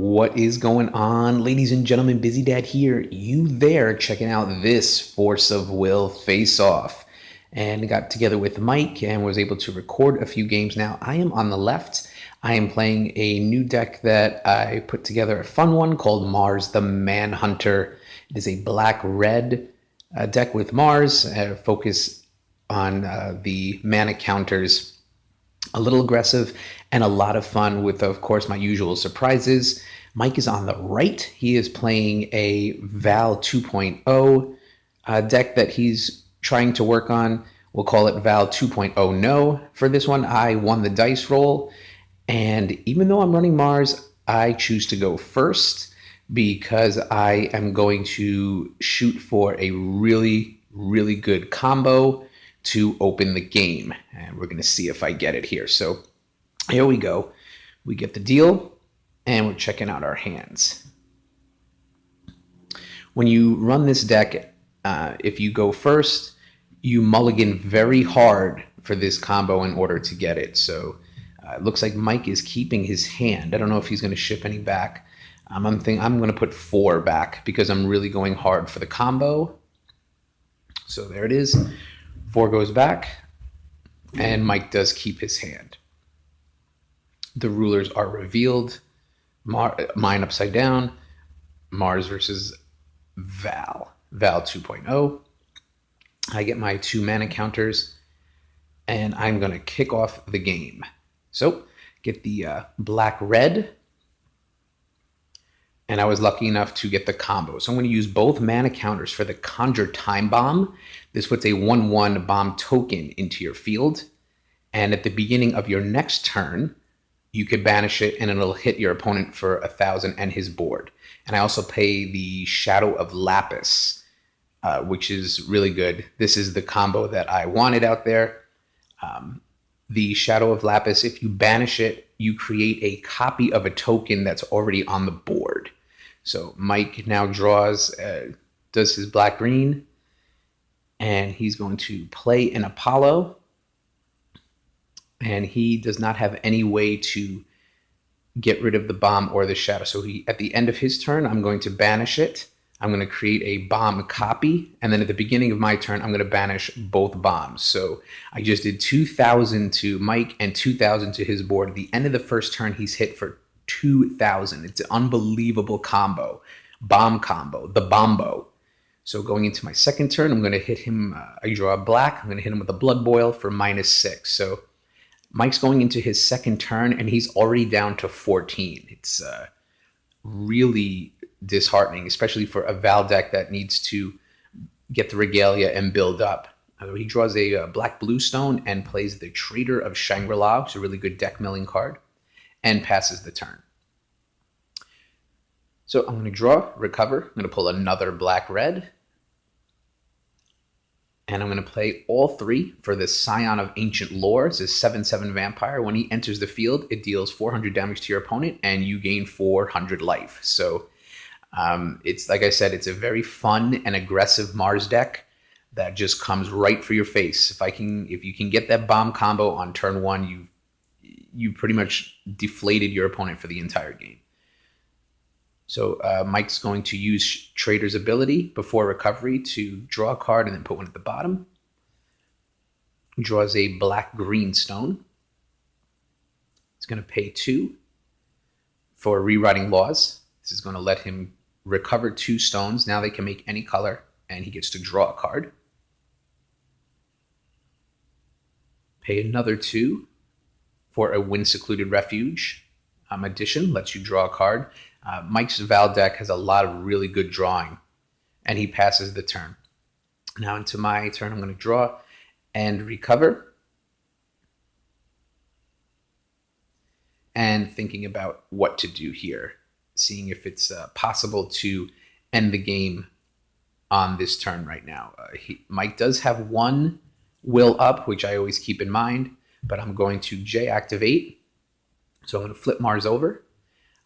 What is going on, ladies and gentlemen? BizzyDad here. You there checking out this Force of Will Face-Off. And got together with Mike and was able to record a few games. Now, I am on the left. I am playing a new deck that I put together, a fun one called Mars the Manhunter. It is a black-red deck with Mars, focus on the mana counters. A little aggressive and a lot of fun with, of course, my usual surprises. Mike is on the right. He is playing a Val 2.0 deck that he's trying to work on. We'll call it Val 2.0 no. For this one, I won the dice roll. And even though I'm running Mars, I choose to go first because I am going to shoot for a really, really good combo to open the game. And we're going to see if I get it here. So here we go. We get the deal and we're checking out our hands. When you run this deck, if you go first, you mulligan very hard for this combo in order to get it. So it looks like Mike is keeping his hand. I don't know if he's going to ship any back. I'm going to put 4 back because I'm really going hard for the combo. So there it is. 4 goes back, and Mike does keep his hand. The rulers are revealed. Mine upside down. Mars versus Val. Val 2.0. I get my 2 mana counters, and I'm going to kick off the game. So, get the black-red, and I was lucky enough to get the combo. So I'm going to use both mana counters for the Conjure Time Bomb. This puts a 1/1 bomb token into your field, and at the beginning of your next turn, you could banish it, and it'll hit your opponent for 1,000 and his board. And I also pay the Shadow of Lapis, which is really good. This is the combo that I wanted out there. The Shadow of Lapis, if you banish it, you create a copy of a token that's already on the board. So Mike now does his black-green, and he's going to play an Apollo, and he does not have any way to get rid of the bomb or the shadow. So at the end of his turn, I'm going to banish it. I'm going to create a bomb copy, and then at the beginning of my turn, I'm going to banish both bombs. So I just did 2,000 to Mike and 2,000 to his board. At the end of the first turn, he's hit for 2,000. It's an unbelievable combo. Bomb combo, the Bombo. So going into my second turn, I'm going to hit him. I draw a black. I'm going to hit him with a Blood Boil for -6. So Mike's going into his second turn, and he's already down to 14. It's really disheartening, especially for a Val deck that needs to get the regalia and build up. He draws a black-blue stone and plays the Trader of Shangri-La, which is a really good deck milling card, and passes the turn. So I'm going to draw, recover. I'm going to pull another black-red. And I'm going to play all 3 for the Scion of Ancient Lore. It's a 7/7 vampire. When he enters the field, it deals 400 damage to your opponent, and you gain 400 life. So it's, like I said, it's a very fun and aggressive Mars deck that just comes right for your face. If you can get that bomb combo on turn 1, you pretty much deflated your opponent for the entire game. So Mike's going to use Trader's ability before recovery to draw a card and then put one at the bottom. He draws a black-green stone. He's going to pay 2 for rewriting laws. This is going to let him recover 2 stones. Now they can make any color, and he gets to draw a card. Pay another 2 for a Wind-Secluded Refuge. Addition lets you draw a card. Mike's Val deck has a lot of really good drawing, and he passes the turn. Now into my turn, I'm going to draw and recover. And thinking about what to do here, seeing if it's possible to end the game on this turn right now. Mike does have 1 will up, which I always keep in mind, but I'm going to J-activate. So I'm going to flip Mars over.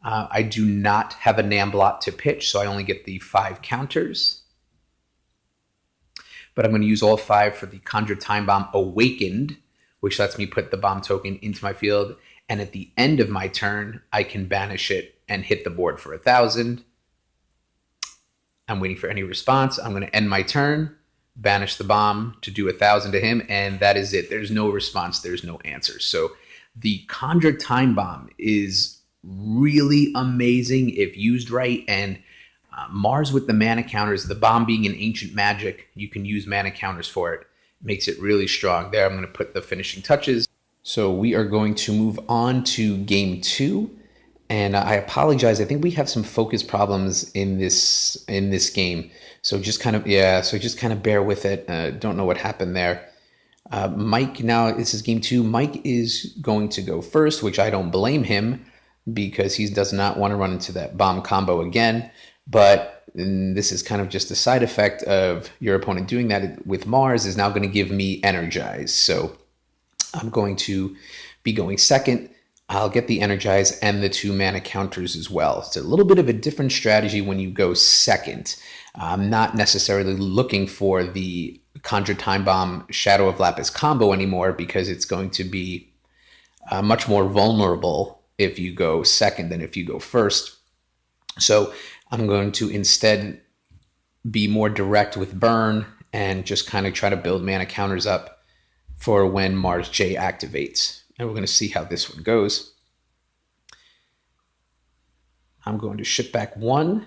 I do not have a Namblot to pitch, so I only get the 5 counters. But I'm going to use all 5 for the Conjure Time Bomb Awakened, which lets me put the bomb token into my field. And at the end of my turn, I can banish it and hit the board for 1,000. I'm waiting for any response. I'm going to end my turn, banish the bomb to do 1,000 to him, and that is it. There's no response. There's no answer. So the Conjure Time Bomb is really amazing if used right, and Mars with the mana counters, the bomb being an ancient magic, you can use mana counters for it. Makes it really strong. There, I'm going to put the finishing touches. So we are going to move on to game 2. And I apologize. I think we have some focus problems in this game. So just kind of bear with it. Don't know what happened there. Mike, now this is game 2. Mike is going to go first, which I don't blame him because he does not want to run into that bomb combo again. But this is kind of just a side effect of your opponent doing that with Mars is now going to give me Energize. So I'm going to be going second. I'll get the Energize and the 2 mana counters as well. It's a little bit of a different strategy when you go second. I'm not necessarily looking for the Conjure Time Bomb Shadow of Lapis combo anymore because it's going to be much more vulnerable if you go second than if you go first. So I'm going to instead be more direct with Burn and just kind of try to build mana counters up for when Mars J activates. And we're going to see how this one goes. I'm going to ship back 1.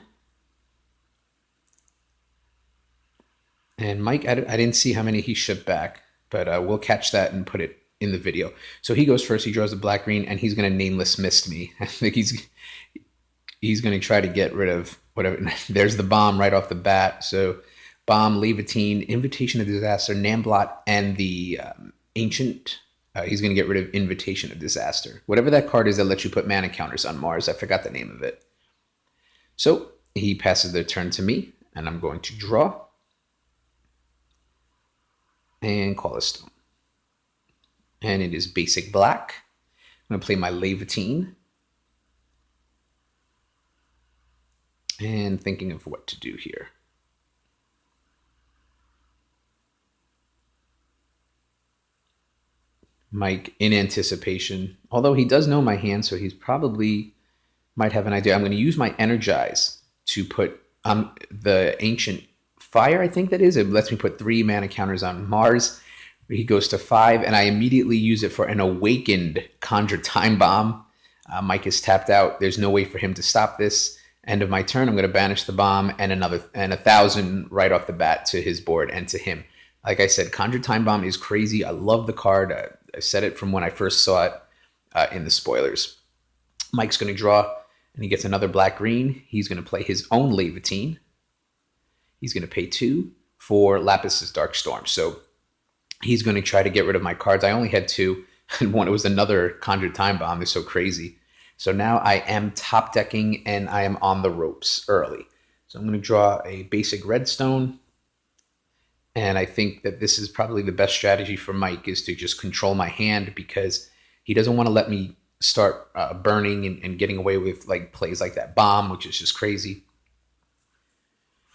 And Mike, I didn't see how many he shipped back, but we'll catch that and put it in the video. So he goes first. He draws a black-green, and he's going to Nameless Mist me. I think he's going to try to get rid of whatever. There's the bomb right off the bat. So bomb, Levitine, Invitation of Disaster, Namblot, and the Ancient. He's going to get rid of Invitation of Disaster. Whatever that card is that lets you put mana counters on Mars. I forgot the name of it. So he passes the turn to me, and I'm going to draw and call a stone. And it is basic black. I'm going to play my Levitine. And thinking of what to do here. Mike, in anticipation, although he does know my hand, so he's probably might have an idea. I'm going to use my Energize to put the Ancient Fire, I think that is. It lets me put 3 mana counters on Mars. He goes to 5, and I immediately use it for an Awakened Conjure Time Bomb. Mike is tapped out. There's no way for him to stop this. End of my turn, I'm going to banish the bomb and 1,000 right off the bat to his board and to him. Like I said, Conjure Time Bomb is crazy. I love the card. I said it from when I first saw it in the spoilers. Mike's going to draw, and he gets another black-green. He's going to play his own Levitine. He's going to pay 2 for Lapis's Dark Storm. So he's going to try to get rid of my cards. I only had 2, and one, it was another Conjure Time Bomb. It's so crazy. So now I am top decking, and I am on the ropes early. So I'm going to draw a basic redstone. And I think that this is probably the best strategy for Mike is to just control my hand because he doesn't want to let me start burning and getting away with like plays like that bomb, which is just crazy.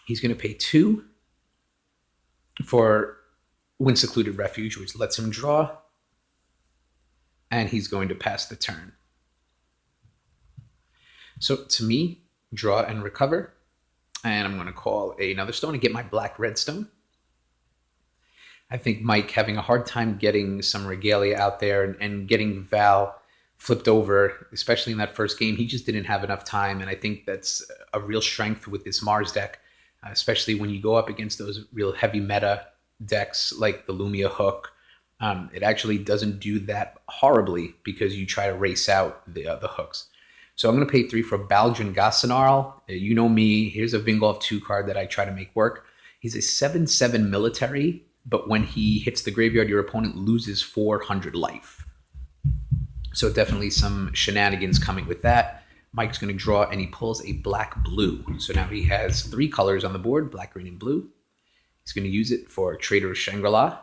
He's going to pay 2 for Wind Secluded Refuge, which lets him draw. And he's going to pass the turn. So to me, draw and recover. And I'm going to call another stone and get my black redstone. I think Mike having a hard time getting some regalia out there and getting Val flipped over, especially in that first game. He just didn't have enough time, and I think that's a real strength with this Mars deck, especially when you go up against those real heavy meta decks like the Lumia Hook. It actually doesn't do that horribly because you try to race out the hooks. So I'm going to pay 3 for Baldrin Gossanarl. You know me. Here's a Vingolf 2 card that I try to make work. He's a 7/7 military. But when he hits the graveyard, your opponent loses 400 life. So definitely some shenanigans coming with that. Mike's going to draw, and he pulls a black-blue. So now he has 3 colors on the board, black, green, and blue. He's going to use it for Trader of Shangri-La,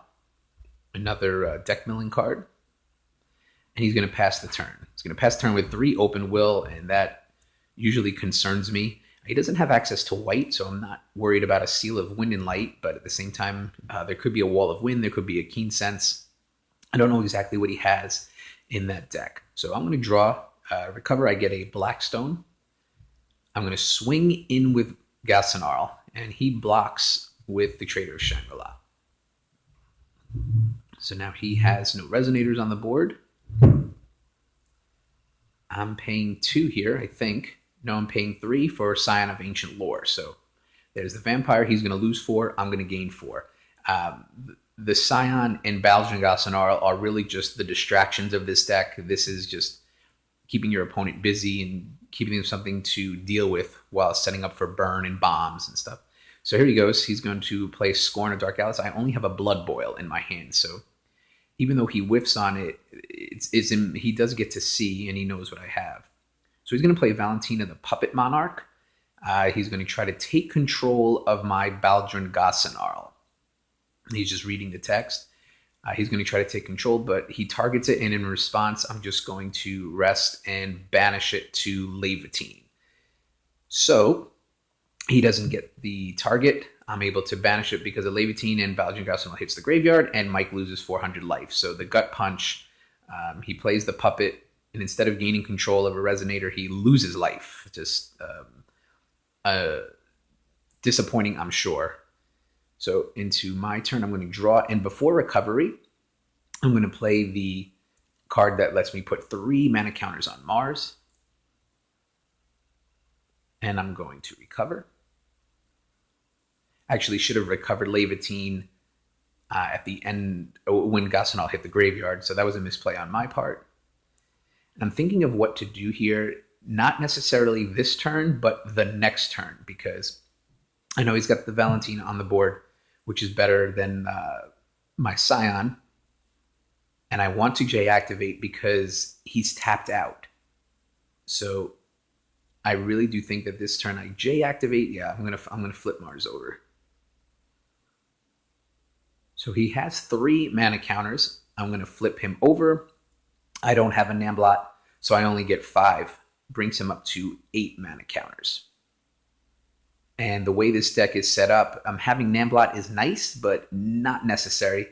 another deck milling card. And he's going to pass the turn. He's going to pass the turn with 3 open will, and that usually concerns me. He doesn't have access to white, so I'm not worried about a Seal of Wind and Light, but at the same time, there could be a Wall of Wind, there could be a Keen Sense. I don't know exactly what he has in that deck. So I'm going to draw, recover, I get a black stone. I'm going to swing in with Gassenarl, and he blocks with the Trader of Shangri-La. So now he has no resonators on the board. I'm paying 2 here, I think. No, I'm paying 3 for Scion of Ancient Lore. So there's the Vampire. He's going to lose 4. I'm going to gain 4. The Scion and Baljan Gassenarl are really just the distractions of this deck. This is just keeping your opponent busy and keeping them something to deal with while setting up for burn and bombs and stuff. So here he goes. He's going to play Scorn of Dark Alice. I only have a Blood Boil in my hand, so even though he whiffs on it, he does get to see, and he knows what I have. So he's going to play Valentina the Puppet Monarch. He's going to try to take control of my Baljan Gassenarl. He's just reading the text. He's going to try to take control, but he targets it, and in response, I'm just going to rest and banish it to Levitine. So he doesn't get the target. I'm able to banish it because of Levitine, and Baljan Gassenarl hits the graveyard, and Mike loses 400 life. So the gut punch, he plays the puppet, and instead of gaining control of a resonator, he loses life. Just disappointing, I'm sure. So into my turn, I'm going to draw, and before recovery, I'm going to play the card that lets me put 3 mana counters on Mars. And I'm going to recover. Actually, should have recovered Levitine at the end when Gassenarl hit the graveyard, so that was a misplay on my part. And I'm thinking of what to do here, not necessarily this turn, but the next turn, because I know he's got the Valentina on the board, which is better than my Scion. And I want to J-activate because he's tapped out. So I really do think that this turn I J-activate. Yeah, I'm gonna flip Mars over. So he has 3 mana counters. I'm gonna flip him over. I don't have a Namblot, so I only get 5. Brings him up to 8 mana counters. And the way this deck is set up, having Namblot is nice, but not necessary.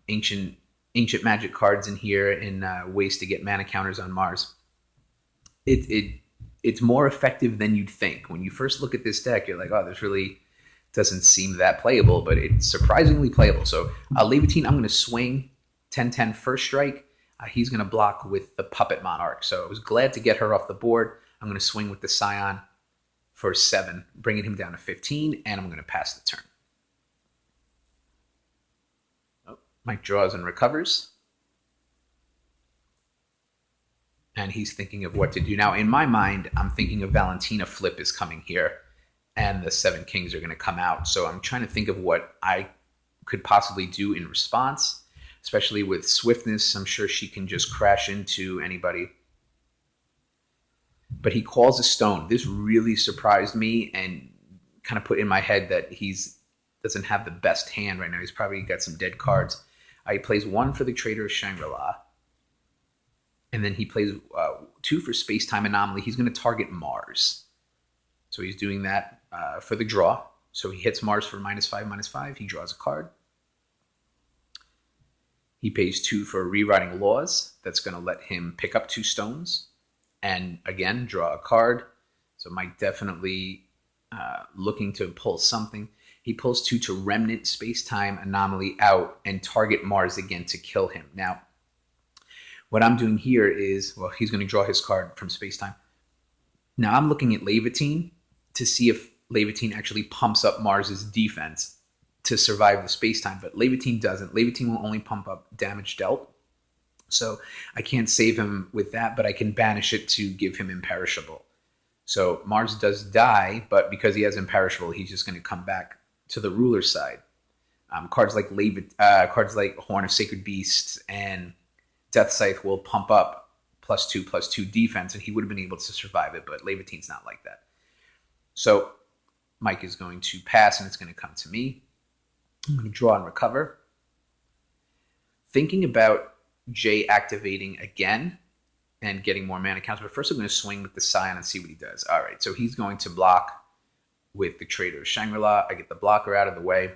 Ancient Magic cards in here and ways to get mana counters on Mars. It's more effective than you'd think. When you first look at this deck, you're like, oh, this really doesn't seem that playable, but it's surprisingly playable. So Levitine, I'm going to swing 10-10 first strike. He's going to block with the Puppet Monarch. So I was glad to get her off the board. I'm going to swing with the Scion for 7, bringing him down to 15, and I'm going to pass the turn. Oh, Mike draws and recovers. And he's thinking of what to do. Now, in my mind, I'm thinking of Valentina flip is coming here, and the 7 Kings are going to come out. So I'm trying to think of what I could possibly do in response, especially with swiftness. I'm sure she can just crash into anybody. But he calls a stone. This really surprised me and kind of put in my head that doesn't have the best hand right now. He's probably got some dead cards. He plays 1 for the Trader of Shangri-La. And then he plays 2 for Space-Time Anomaly. He's going to target Mars. So he's doing that for the draw. So he hits Mars for -5/-5. He draws a card. He pays 2 for Rewriting Laws. That's going to let him pick up 2 stones. And again, draw a card. So Mike definitely looking to pull something. He pulls 2 to Remnant Space-Time Anomaly out and target Mars again to kill him. Now, what I'm doing here is, well, he's going to draw his card from Space-Time. Now I'm looking at Levitine to see if Levitine actually pumps up Mars's defense to survive the Space-Time, but Levitine doesn't. Levitine will only pump up damage dealt. So I can't save him with that, but I can banish it to give him Imperishable. So Mars does die, but because he has Imperishable, he's just going to come back to the ruler's side. Cards like Horn of Sacred Beasts and Death Scythe will pump up +2/+2 defense, and he would have been able to survive it, but Levitine's not like that. So Mike is going to pass, and it's going to come to me. I'm going to draw and recover. Thinking about J-activating again and getting more mana counts, but first I'm going to swing with the Scion and see what he does. All right, so he's going to block with the Trader of Shangri-La. I get the blocker out of the way.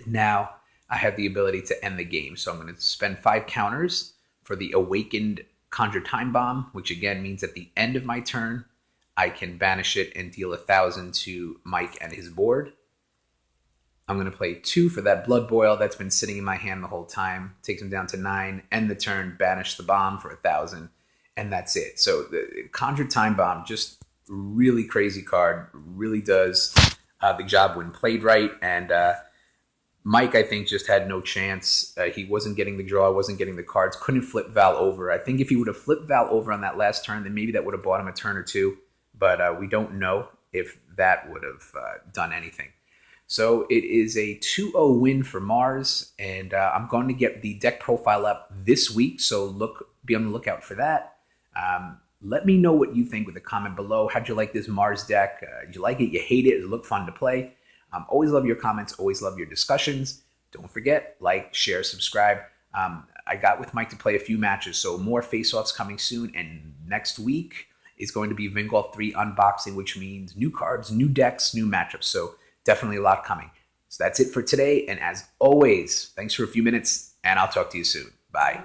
Now I have the ability to end the game. So I'm going to spend 5 counters for the Awakened Conjure Time Bomb, which again means at the end of my turn, I can banish it and deal 1,000 to Mike and his board. I'm going to play 2 for that Blood Boil that's been sitting in my hand the whole time. Takes him down to 9. End the turn, banish the bomb for 1,000. And that's it. So the Conjure Time Bomb, just really crazy card. Really does the job when played right. And Mike, I think, just had no chance. He wasn't getting the draw, wasn't getting the cards, couldn't flip Val over. I think if he would have flipped Val over on that last turn, then maybe that would have bought him a turn or two. But we don't know if that would have done anything. So it is a 2-0 win for Mars, and I'm going to get the deck profile up this week, so be on the lookout for that. Let me know what you think with a comment below. How'd you like this Mars deck? You like it? You hate it? Does it look fun to play? Always love your comments. Always love your discussions. Don't forget, like, share, subscribe. I got with Mike to play a few matches, so more face-offs coming soon, and next week is going to be Vingolf 3 unboxing, which means new cards, new decks, new matchups. So definitely a lot coming. So that's it for today. And as always, thanks for a few minutes, and I'll talk to you soon. Bye.